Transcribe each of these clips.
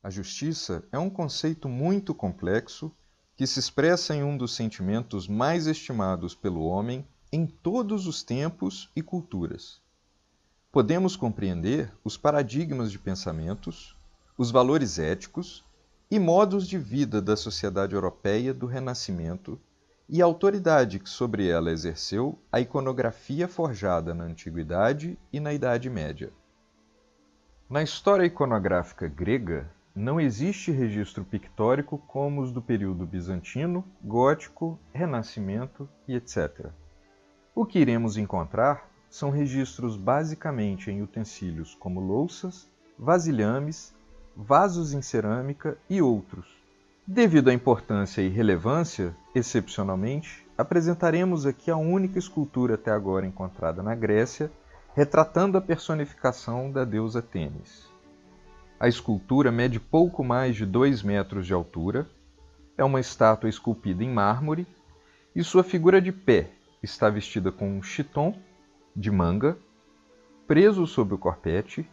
A justiça é um conceito muito complexo que se expressa em um dos sentimentos mais estimados pelo homem em todos os tempos e culturas. Podemos compreender os paradigmas de pensamentos, os valores éticos e modos de vida da sociedade europeia do Renascimento e a autoridade que sobre ela exerceu a iconografia forjada na Antiguidade e na Idade Média. Na história iconográfica grega, não existe registro pictórico como os do período bizantino, gótico, renascimento e etc. O que iremos encontrar são registros basicamente em utensílios como louças, vasilhames, vasos em cerâmica e outros. Devido à importância e relevância, excepcionalmente, apresentaremos aqui a única escultura até agora encontrada na Grécia, retratando a personificação da deusa Têmis. A escultura mede pouco mais de 2 metros de altura, é uma estátua esculpida em mármore e sua figura de pé está vestida com um chiton de manga, preso sobre o corpete,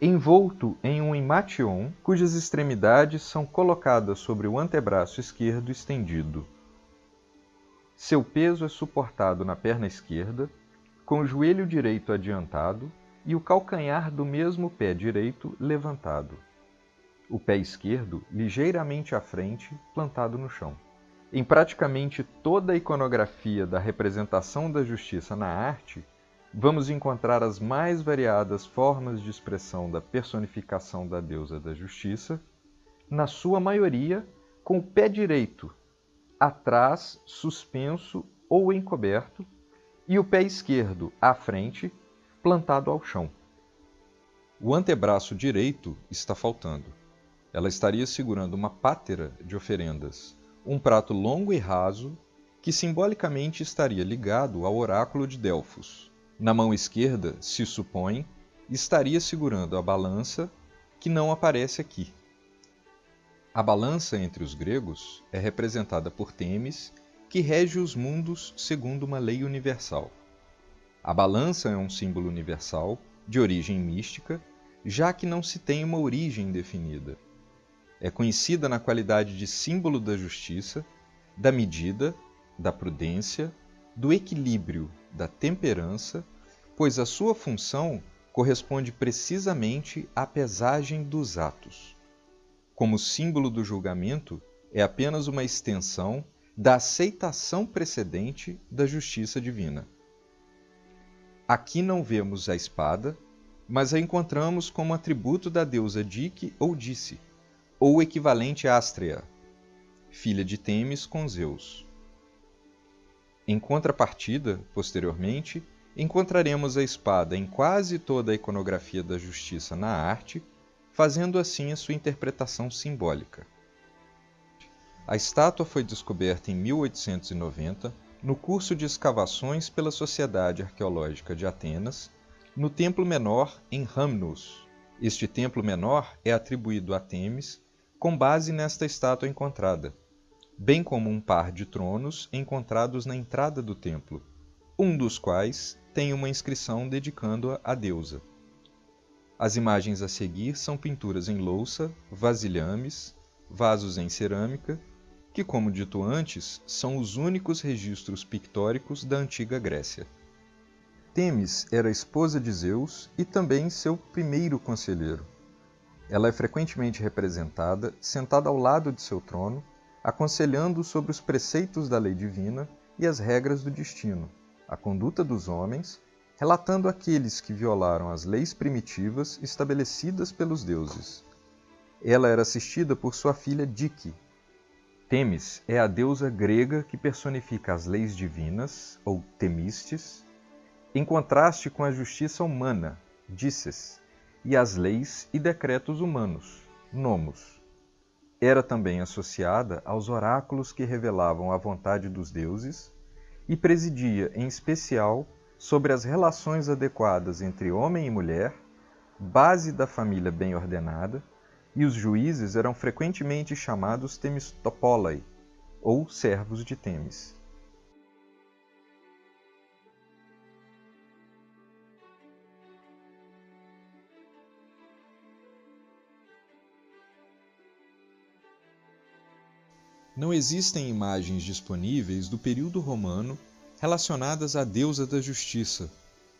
envolto em um imation, cujas extremidades são colocadas sobre o antebraço esquerdo estendido. Seu peso é suportado na perna esquerda, com o joelho direito adiantado e o calcanhar do mesmo pé direito levantado. O pé esquerdo ligeiramente à frente, plantado no chão. Em praticamente toda a iconografia da representação da justiça na arte, vamos encontrar as mais variadas formas de expressão da personificação da deusa da justiça, na sua maioria com o pé direito atrás, suspenso ou encoberto, e o pé esquerdo à frente, plantado ao chão. O antebraço direito está faltando. Ela estaria segurando uma pátera de oferendas, um prato longo e raso que simbolicamente estaria ligado ao oráculo de Delfos. Na mão esquerda, se supõe, estaria segurando a balança, que não aparece aqui. A balança entre os gregos é representada por Têmis, que rege os mundos segundo uma lei universal. A balança é um símbolo universal, de origem mística, já que não se tem uma origem definida. É conhecida na qualidade de símbolo da justiça, da medida, da prudência, do equilíbrio, da temperança, pois a sua função corresponde precisamente à pesagem dos atos. Como símbolo do julgamento, é apenas uma extensão da aceitação precedente da justiça divina. Aqui não vemos a espada, mas a encontramos como atributo da deusa Dike ou Dice, ou o equivalente a Ástrea, filha de Têmis com Zeus. Em contrapartida, posteriormente, encontraremos a espada em quase toda a iconografia da justiça na arte, fazendo assim a sua interpretação simbólica. A estátua foi descoberta em 1890, no curso de escavações pela Sociedade Arqueológica de Atenas, no Templo Menor em Rhamnus. Este templo menor é atribuído a Têmis, com base nesta estátua encontrada, bem como um par de tronos encontrados na entrada do templo, um dos quais tem uma inscrição dedicando-a à deusa. As imagens a seguir são pinturas em louça, vasilhames, vasos em cerâmica, que, como dito antes, são os únicos registros pictóricos da antiga Grécia. Têmis era esposa de Zeus e também seu primeiro conselheiro. Ela é frequentemente representada sentada ao lado de seu trono, aconselhando sobre os preceitos da lei divina e as regras do destino, a conduta dos homens, relatando aqueles que violaram as leis primitivas estabelecidas pelos deuses. Ela era assistida por sua filha Dike. Têmis é a deusa grega que personifica as leis divinas, ou Temistes, em contraste com a justiça humana, Dices, e as leis e decretos humanos, Nomos. Era também associada aos oráculos que revelavam a vontade dos deuses e presidia, em especial, sobre as relações adequadas entre homem e mulher, base da família bem ordenada, e os juízes eram frequentemente chamados Temistopolai, ou servos de Têmis. Não existem imagens disponíveis do período romano relacionadas à deusa da justiça,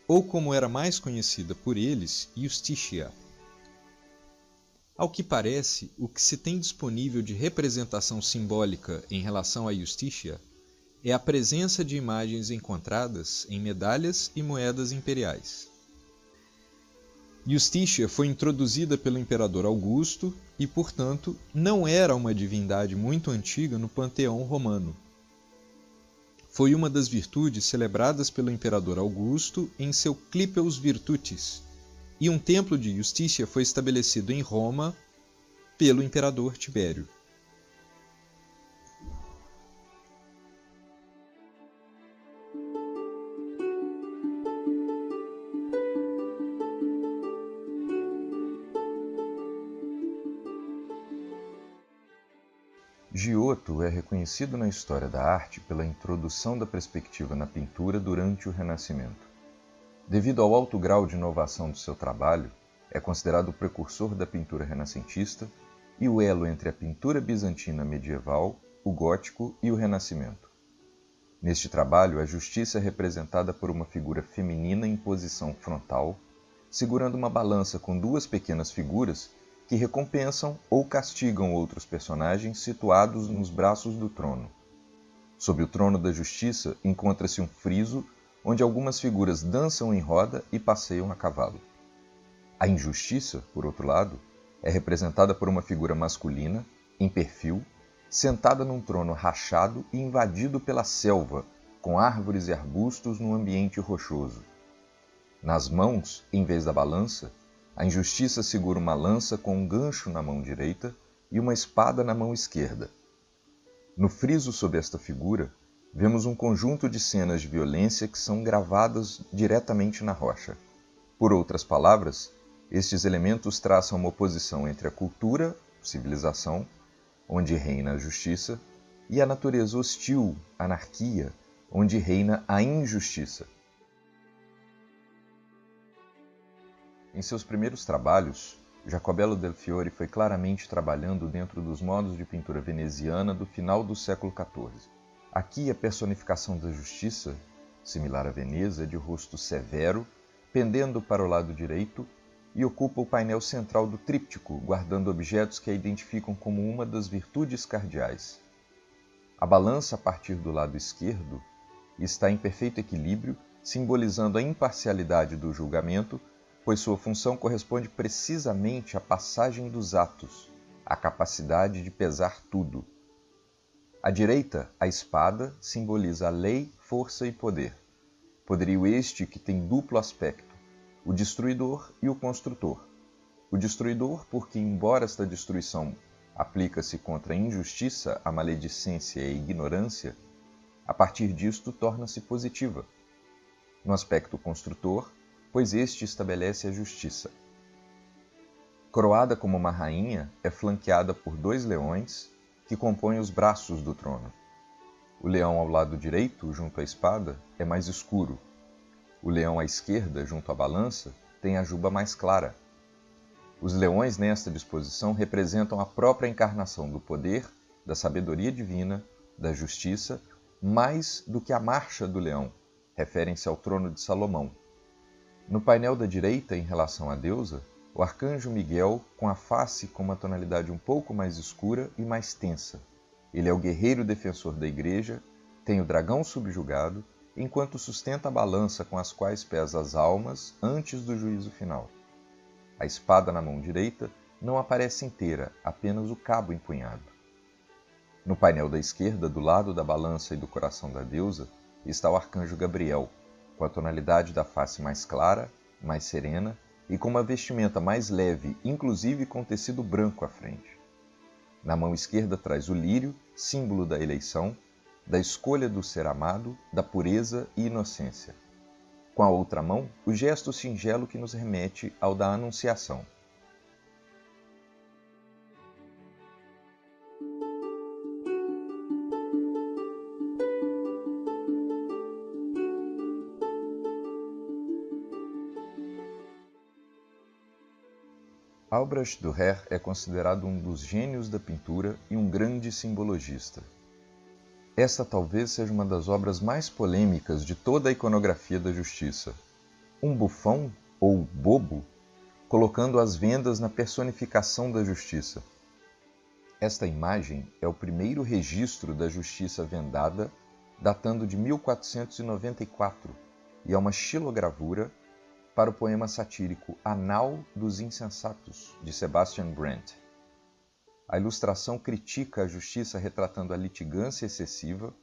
ou como era mais conhecida por eles, Iustitia. Ao que parece, o que se tem disponível de representação simbólica em relação a Iustitia é a presença de imagens encontradas em medalhas e moedas imperiais. Iustitia foi introduzida pelo imperador Augusto e, portanto, não era uma divindade muito antiga no panteão romano. Foi uma das virtudes celebradas pelo imperador Augusto em seu Clipeus Virtutis, e um templo de Iustitia foi estabelecido em Roma pelo imperador Tibério. Giotto é reconhecido na história da arte pela introdução da perspectiva na pintura durante o Renascimento. Devido ao alto grau de inovação do seu trabalho, é considerado o precursor da pintura renascentista e o elo entre a pintura bizantina medieval, o gótico e o Renascimento. Neste trabalho, a justiça é representada por uma figura feminina em posição frontal, segurando uma balança com duas pequenas figuras que recompensam ou castigam outros personagens situados nos braços do trono. Sob o trono da justiça encontra-se um friso onde algumas figuras dançam em roda e passeiam a cavalo. A injustiça, por outro lado, é representada por uma figura masculina, em perfil, sentada num trono rachado e invadido pela selva, com árvores e arbustos num ambiente rochoso. Nas mãos, em vez da balança, a injustiça segura uma lança com um gancho na mão direita e uma espada na mão esquerda. No friso sob esta figura, vemos um conjunto de cenas de violência que são gravadas diretamente na rocha. Por outras palavras, estes elementos traçam uma oposição entre a cultura, civilização, onde reina a justiça, e a natureza hostil, anarquia, onde reina a injustiça. Em seus primeiros trabalhos, Jacobello del Fiore foi claramente trabalhando dentro dos modos de pintura veneziana do final do século XIV. Aqui a personificação da justiça, similar à Veneza, é de rosto severo, pendendo para o lado direito, e ocupa o painel central do tríptico, guardando objetos que a identificam como uma das virtudes cardeais. A balança a partir do lado esquerdo está em perfeito equilíbrio, simbolizando a imparcialidade do julgamento, pois sua função corresponde precisamente à passagem dos atos, à capacidade de pesar tudo. À direita, a espada simboliza a lei, força e poder. Poderio este que tem duplo aspecto, o destruidor e o construtor. O destruidor, porque, embora esta destruição aplica-se contra a injustiça, a maledicência e a ignorância, a partir disto torna-se positiva. No aspecto construtor, pois este estabelece a justiça. Coroada como uma rainha, é flanqueada por dois leões que compõem os braços do trono. O leão ao lado direito, junto à espada, é mais escuro. O leão à esquerda, junto à balança, tem a juba mais clara. Os leões nesta disposição representam a própria encarnação do poder, da sabedoria divina, da justiça, mais do que a marcha do leão, referem-se ao trono de Salomão. No painel da direita, em relação à deusa, o arcanjo Miguel, com a face com uma tonalidade um pouco mais escura e mais tensa. Ele é o guerreiro defensor da igreja, tem o dragão subjugado, enquanto sustenta a balança com as quais pesa as almas antes do juízo final. A espada na mão direita não aparece inteira, apenas o cabo empunhado. No painel da esquerda, do lado da balança e do coração da deusa, está o arcanjo Gabriel, com a tonalidade da face mais clara, mais serena e com uma vestimenta mais leve, inclusive com tecido branco à frente. Na mão esquerda traz o lírio, símbolo da eleição, da escolha do ser amado, da pureza e inocência. Com a outra mão, o gesto singelo que nos remete ao da Anunciação. Albrecht Dürer é considerado um dos gênios da pintura e um grande simbologista. Esta talvez seja uma das obras mais polêmicas de toda a iconografia da justiça. Um bufão, ou bobo, colocando as vendas na personificação da justiça. Esta imagem é o primeiro registro da justiça vendada, datando de 1494, e é uma xilogravura para o poema satírico A Nau dos Insensatos, de Sebastian Brandt. A ilustração critica a justiça retratando a litigância excessiva,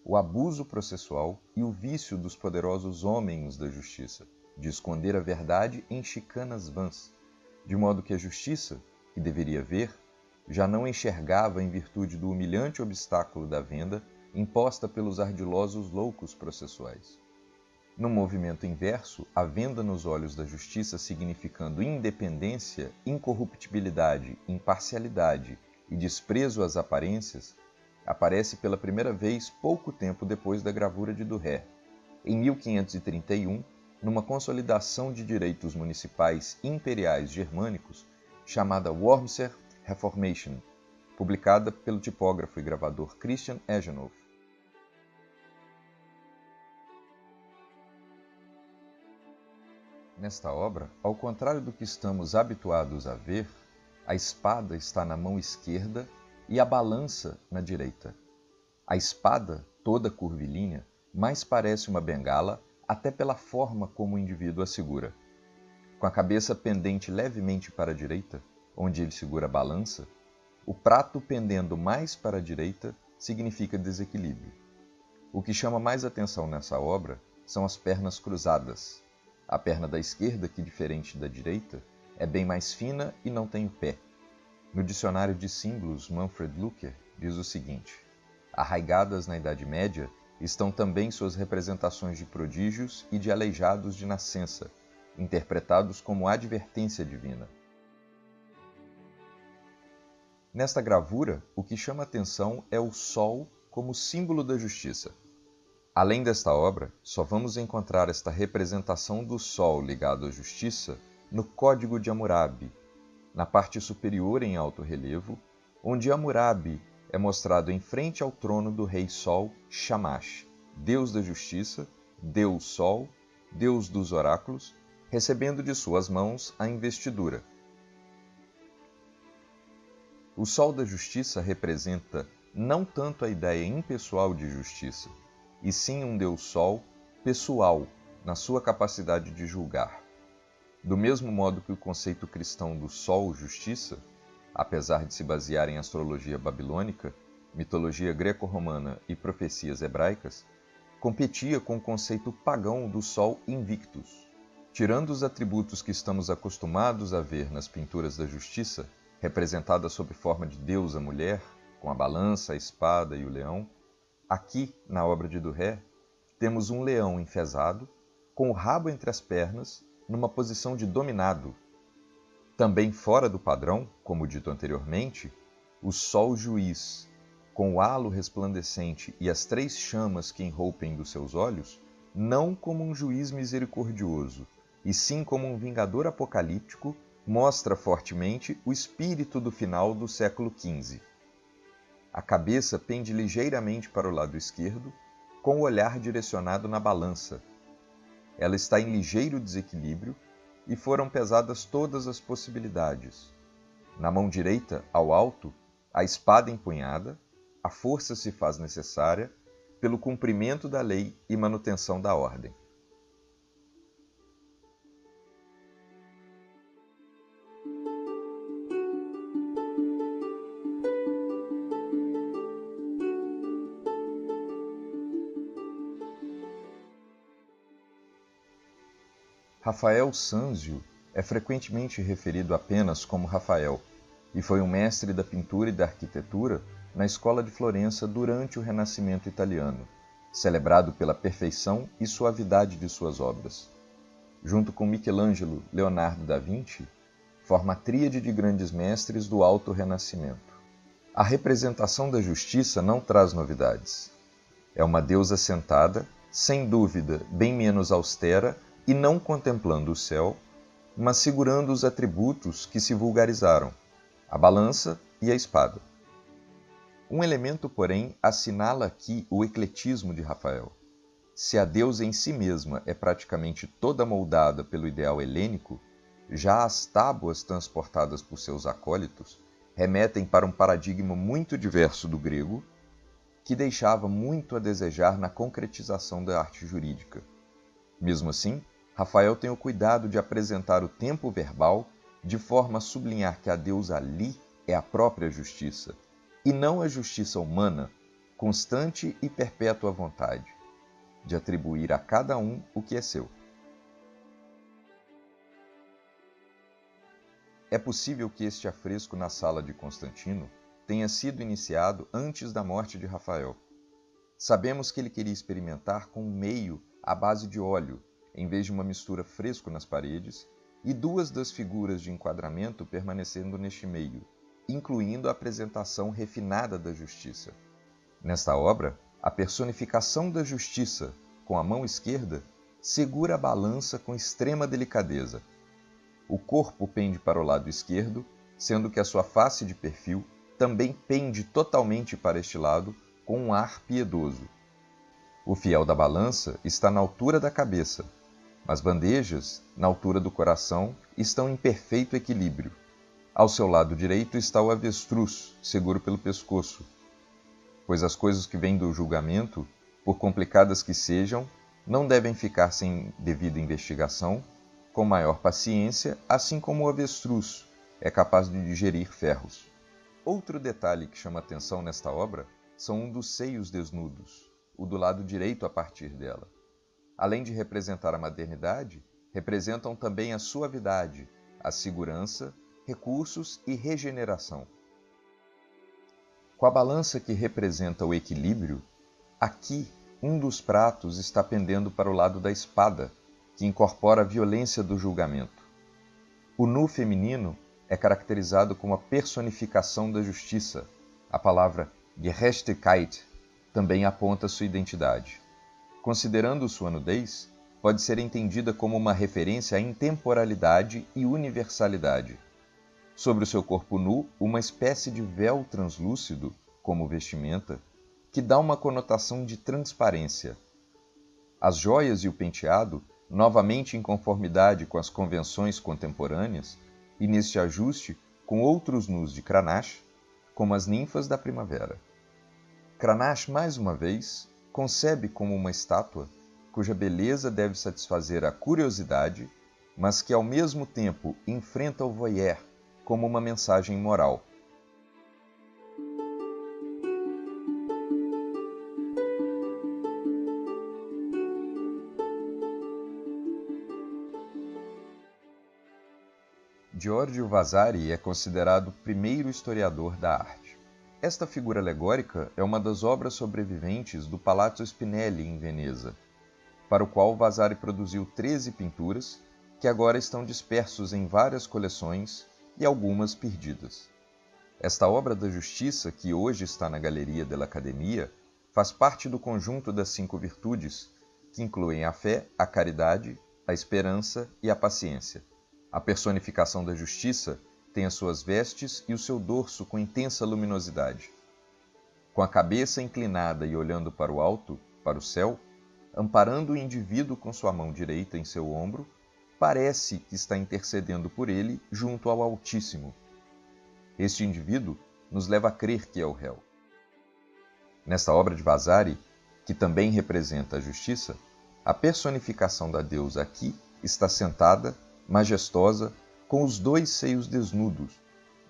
o abuso processual e o vício dos poderosos homens da justiça, de esconder a verdade em chicanas vãs, de modo que a justiça, que deveria ver, já não enxergava em virtude do humilhante obstáculo da venda imposta pelos ardilosos loucos processuais. No movimento inverso, a venda nos olhos da justiça significando independência, incorruptibilidade, imparcialidade e desprezo às aparências, aparece pela primeira vez pouco tempo depois da gravura de Dürer, em 1531, numa consolidação de direitos municipais imperiais germânicos chamada Wormser Reformation, publicada pelo tipógrafo e gravador Christian Egenhof. Nesta obra, ao contrário do que estamos habituados a ver, a espada está na mão esquerda e a balança na direita. A espada, toda curvilínea, mais parece uma bengala, até pela forma como o indivíduo a segura. Com a cabeça pendente levemente para a direita, onde ele segura a balança, o prato pendendo mais para a direita significa desequilíbrio. O que chama mais atenção nessa obra são as pernas cruzadas. A perna da esquerda, que diferente da direita, é bem mais fina e não tem o pé. No dicionário de símbolos Manfred Lücker diz o seguinte: arraigadas na Idade Média estão também suas representações de prodígios e de aleijados de nascença, interpretados como advertência divina. Nesta gravura, o que chama atenção é o sol como símbolo da justiça. Além desta obra, só vamos encontrar esta representação do sol ligado à justiça no Código de Hammurabi, na parte superior em alto relevo, onde Hammurabi é mostrado em frente ao trono do rei Sol Shamash, deus da justiça, deus Sol, deus dos oráculos, recebendo de suas mãos a investidura. O sol da justiça representa não tanto a ideia impessoal de justiça, e sim um Deus Sol pessoal na sua capacidade de julgar. Do mesmo modo que o conceito cristão do Sol Justiça, apesar de se basear em astrologia babilônica, mitologia greco-romana e profecias hebraicas, competia com o conceito pagão do Sol Invictus. Tirando os atributos que estamos acostumados a ver nas pinturas da justiça, representada sob forma de deusa mulher, com a balança, a espada e o leão, aqui, na obra de Dürer, temos um leão enfesado, com o rabo entre as pernas, numa posição de dominado. Também fora do padrão, como dito anteriormente, o sol juiz, com o halo resplandecente e as 3 chamas que enroupem dos seus olhos, não como um juiz misericordioso, e sim como um vingador apocalíptico, mostra fortemente o espírito do final do século XV. A cabeça pende ligeiramente para o lado esquerdo, com o olhar direcionado na balança. Ela está em ligeiro desequilíbrio e foram pesadas todas as possibilidades. Na mão direita, ao alto, a espada empunhada, a força se faz necessária pelo cumprimento da lei e manutenção da ordem. Rafael Sanzio é frequentemente referido apenas como Rafael, e foi um mestre da pintura e da arquitetura na escola de Florença durante o Renascimento italiano, celebrado pela perfeição e suavidade de suas obras. Junto com Michelangelo, Leonardo da Vinci, forma a tríade de grandes mestres do Alto Renascimento. A representação da justiça não traz novidades. É uma deusa sentada, sem dúvida bem menos austera, e não contemplando o céu, mas segurando os atributos que se vulgarizaram, a balança e a espada. Um elemento, porém, assinala aqui o ecletismo de Rafael. Se a deusa em si mesma é praticamente toda moldada pelo ideal helênico, já as tábuas transportadas por seus acólitos remetem para um paradigma muito diverso do grego, que deixava muito a desejar na concretização da arte jurídica. Mesmo assim, Rafael tem o cuidado de apresentar o tempo verbal de forma a sublinhar que a deusa ali é a própria justiça, e não a justiça humana, constante e perpétua vontade, de atribuir a cada um o que é seu. É possível que este afresco na sala de Constantino tenha sido iniciado antes da morte de Rafael. Sabemos que ele queria experimentar com um meio à base de óleo, em vez de uma mistura fresco nas paredes, e duas das figuras de enquadramento permanecendo neste meio, incluindo a apresentação refinada da justiça. Nesta obra, a personificação da justiça, com a mão esquerda, segura a balança com extrema delicadeza. O corpo pende para o lado esquerdo, sendo que a sua face de perfil também pende totalmente para este lado, com um ar piedoso. O fiel da balança está na altura da cabeça. As bandejas, na altura do coração, estão em perfeito equilíbrio. Ao seu lado direito está o avestruz, seguro pelo pescoço, pois as coisas que vêm do julgamento, por complicadas que sejam, não devem ficar sem devida investigação, com maior paciência, assim como o avestruz é capaz de digerir ferros. Outro detalhe que chama atenção nesta obra são um dos seios desnudos, o do lado direito a partir dela. Além de representar a maternidade, representam também a suavidade, a segurança, recursos e regeneração. Com a balança que representa o equilíbrio, aqui um dos pratos está pendendo para o lado da espada, que incorpora a violência do julgamento. O nu feminino é caracterizado como a personificação da justiça. A palavra Gerechtigkeit também aponta sua identidade. Considerando sua nudez, pode ser entendida como uma referência à intemporalidade e universalidade. Sobre o seu corpo nu, uma espécie de véu translúcido, como vestimenta, que dá uma conotação de transparência. As joias e o penteado, novamente em conformidade com as convenções contemporâneas, e neste ajuste com outros nus de Cranach, como as ninfas da primavera. Cranach, mais uma vez, concebe como uma estátua cuja beleza deve satisfazer a curiosidade, mas que ao mesmo tempo enfrenta o voyeur como uma mensagem moral. Giorgio Vasari é considerado o primeiro historiador da arte. Esta figura alegórica é uma das obras sobreviventes do Palazzo Spinelli, em Veneza, para o qual Vasari produziu 13 pinturas, que agora estão dispersos em várias coleções e algumas perdidas. Esta obra da justiça, que hoje está na Galeria dell'Accademia, faz parte do conjunto das 5 virtudes, que incluem a fé, a caridade, a esperança e a paciência. A personificação da justiça tem as suas vestes e o seu dorso com intensa luminosidade. Com a cabeça inclinada e olhando para o alto, para o céu, amparando o indivíduo com sua mão direita em seu ombro, parece que está intercedendo por ele junto ao Altíssimo. Este indivíduo nos leva a crer que é o réu. Nesta obra de Vasari, que também representa a justiça, a personificação da deusa aqui está sentada, majestosa, com os 2 seios desnudos,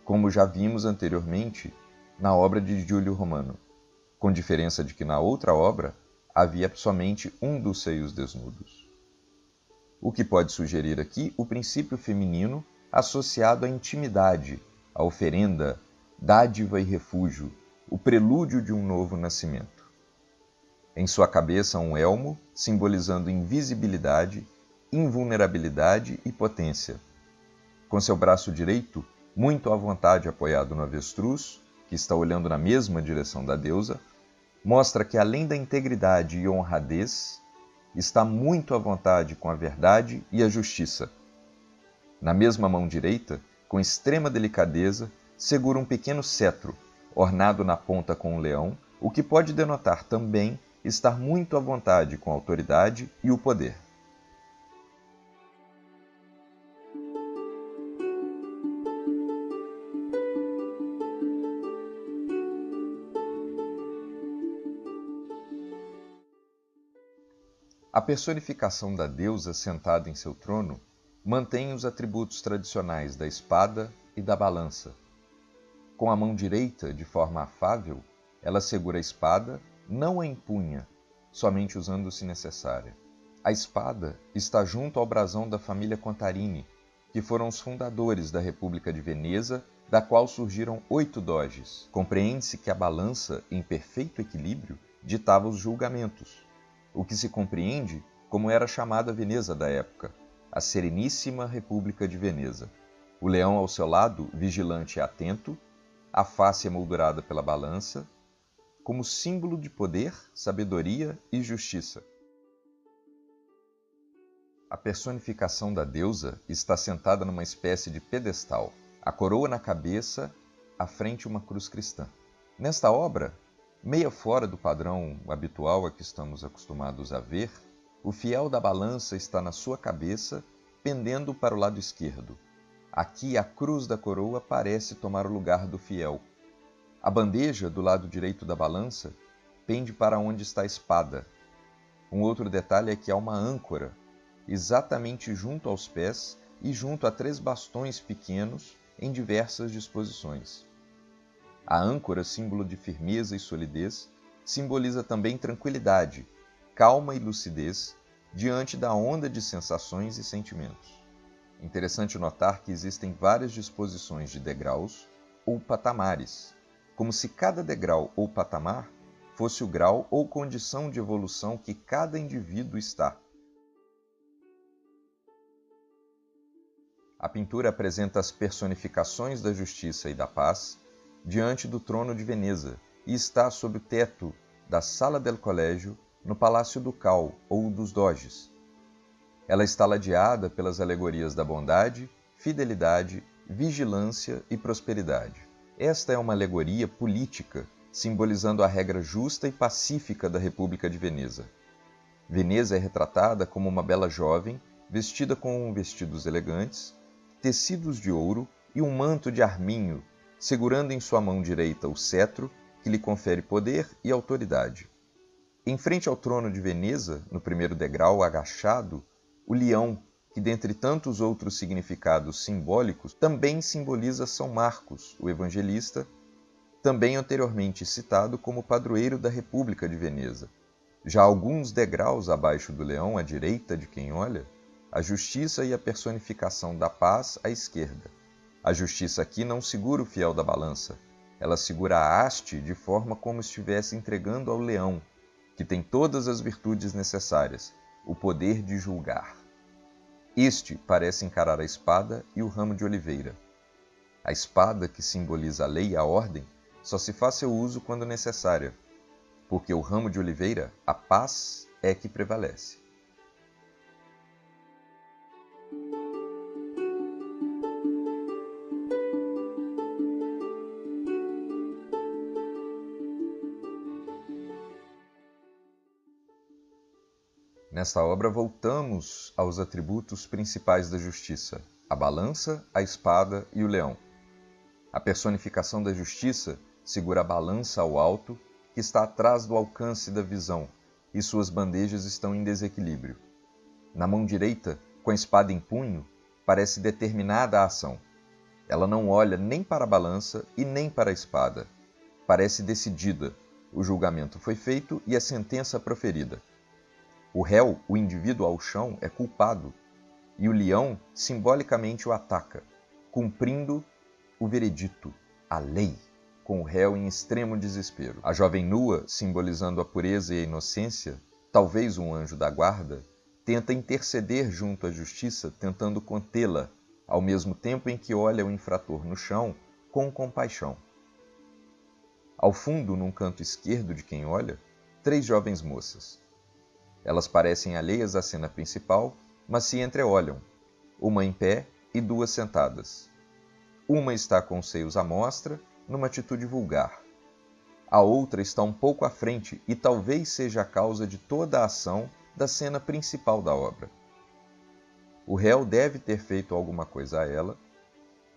como já vimos anteriormente na obra de Giulio Romano, com diferença de que na outra obra havia somente um dos seios desnudos. O que pode sugerir aqui o princípio feminino associado à intimidade, à oferenda, dádiva e refúgio, o prelúdio de um novo nascimento. Em sua cabeça um elmo, simbolizando invisibilidade, invulnerabilidade e potência. Com seu braço direito, muito à vontade apoiado no avestruz, que está olhando na mesma direção da deusa, mostra que além da integridade e honradez, está muito à vontade com a verdade e a justiça. Na mesma mão direita, com extrema delicadeza, segura um pequeno cetro, ornado na ponta com um leão, o que pode denotar também estar muito à vontade com a autoridade e o poder. A personificação da deusa sentada em seu trono mantém os atributos tradicionais da espada e da balança. Com a mão direita, de forma afável, ela segura a espada, não a empunha, somente usando se necessária. A espada está junto ao brasão da família Contarini, que foram os fundadores da República de Veneza, da qual surgiram 8 doges. Compreende-se que a balança, em perfeito equilíbrio, ditava os julgamentos, o que se compreende como era chamada Veneza da época, a Sereníssima República de Veneza. O leão ao seu lado, vigilante e atento, a face emoldurada pela balança, como símbolo de poder, sabedoria e justiça. A personificação da deusa está sentada numa espécie de pedestal, a coroa na cabeça, à frente uma cruz cristã. Nesta obra, meia fora do padrão habitual a que estamos acostumados a ver, o fiel da balança está na sua cabeça, pendendo para o lado esquerdo. Aqui a cruz da coroa parece tomar o lugar do fiel. A bandeja do lado direito da balança pende para onde está a espada. Um outro detalhe é que há uma âncora, exatamente junto aos pés e junto a 3 bastões pequenos em diversas disposições. A âncora, símbolo de firmeza e solidez, simboliza também tranquilidade, calma e lucidez diante da onda de sensações e sentimentos. Interessante notar que existem várias disposições de degraus ou patamares, como se cada degrau ou patamar fosse o grau ou condição de evolução que cada indivíduo está. A pintura apresenta as personificações da justiça e da paz diante do trono de Veneza e está sob o teto da Sala del Colégio, no Palácio Ducal ou dos Doges. Ela está ladeada pelas alegorias da bondade, fidelidade, vigilância e prosperidade. Esta é uma alegoria política, simbolizando a regra justa e pacífica da República de Veneza. Veneza é retratada como uma bela jovem, vestida com vestidos elegantes, tecidos de ouro e um manto de arminho, segurando em sua mão direita o cetro, que lhe confere poder e autoridade. Em frente ao trono de Veneza, no primeiro degrau, agachado, o leão, que dentre tantos outros significados simbólicos, também simboliza São Marcos, o evangelista, também anteriormente citado como padroeiro da República de Veneza. Já alguns degraus abaixo do leão, à direita de quem olha, a justiça e a personificação da paz à esquerda. A justiça aqui não segura o fiel da balança, ela segura a haste de forma como estivesse entregando ao leão, que tem todas as virtudes necessárias, o poder de julgar. Este parece encarar a espada e o ramo de oliveira. A espada, que simboliza a lei e a ordem, só se faz seu uso quando necessária, porque o ramo de oliveira, a paz, é que prevalece. Nesta obra voltamos aos atributos principais da justiça, a balança, a espada e o leão. A personificação da justiça segura a balança ao alto, que está atrás do alcance da visão, e suas bandejas estão em desequilíbrio. Na mão direita, com a espada em punho, parece determinada a ação. Ela não olha nem para a balança e nem para a espada. Parece decidida. O julgamento foi feito e a sentença proferida. O réu, o indivíduo ao chão, é culpado, e o leão simbolicamente o ataca, cumprindo o veredito, a lei, com o réu em extremo desespero. A jovem nua, simbolizando a pureza e a inocência, talvez um anjo da guarda, tenta interceder junto à justiça, tentando contê-la, ao mesmo tempo em que olha o infrator no chão com compaixão. Ao fundo, num canto esquerdo de quem olha, 3 jovens moças. Elas parecem alheias à cena principal, mas se entreolham, uma em pé e duas sentadas. Uma está com os seios à mostra, numa atitude vulgar. A outra está um pouco à frente e talvez seja a causa de toda a ação da cena principal da obra. O réu deve ter feito alguma coisa a ela,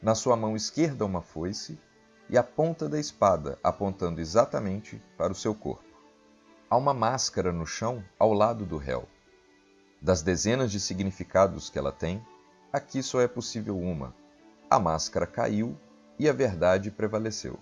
na sua mão esquerda uma foice e a ponta da espada apontando exatamente para o seu corpo. Há uma máscara no chão ao lado do réu. Das dezenas de significados que ela tem, aqui só é possível uma. A máscara caiu e a verdade prevaleceu.